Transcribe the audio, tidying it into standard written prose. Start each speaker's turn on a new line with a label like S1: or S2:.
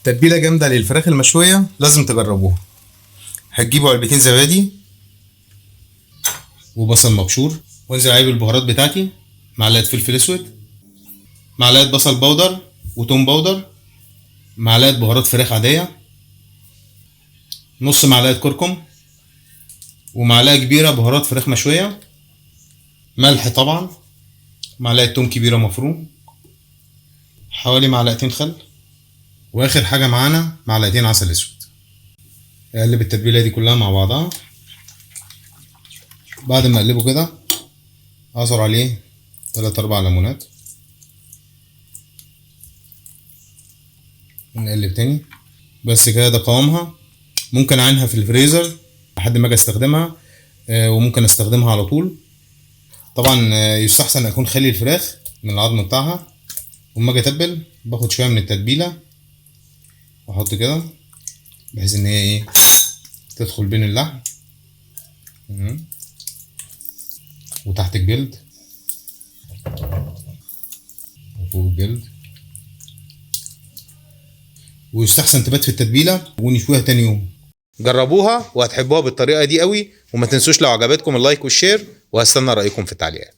S1: تتبيله جامده للفراخ المشويه لازم تجربوها. هتجيبوا علبتين زبادي وبصل مبشور، وانزل عليه بالبهارات بتاعتي، معلقه فلفل اسود، معلقه بصل بودر وتوم بودر، معلقه بهارات فراخ عاديه، نص معلقه كركم، ومعلقه كبيره بهارات فراخ مشويه، ملح طبعا، معلقه توم كبيره مفروم، حوالي معلقتين خل، واخر حاجه معانا معلقتين عسل اسود. اقلب التتبيله دي كلها مع بعضها. بعد ما اقلبه كده اعصر عليه 3-4 ليمونات، ونقلب تاني. بس كده ده قوامها. ممكن اعينها في الفريزر لحد ما اجي استخدمها، وممكن استخدمها على طول. طبعا يستحسن اكون خالي الفراخ من العظم بتاعها. وما اجي اتبل باخد شويه من التتبيله واحط كده، بحيث ان هي ايه تدخل بين اللحم وتحت الجلد وفوق الجلد. ويستحسن تبات في التتبيله ونشويها تاني يوم. جربوها وهتحبوها بالطريقه دي قوي. وما تنسوش لو عجبتكم اللايك والشير، وهستنى رايكم في التعليقات.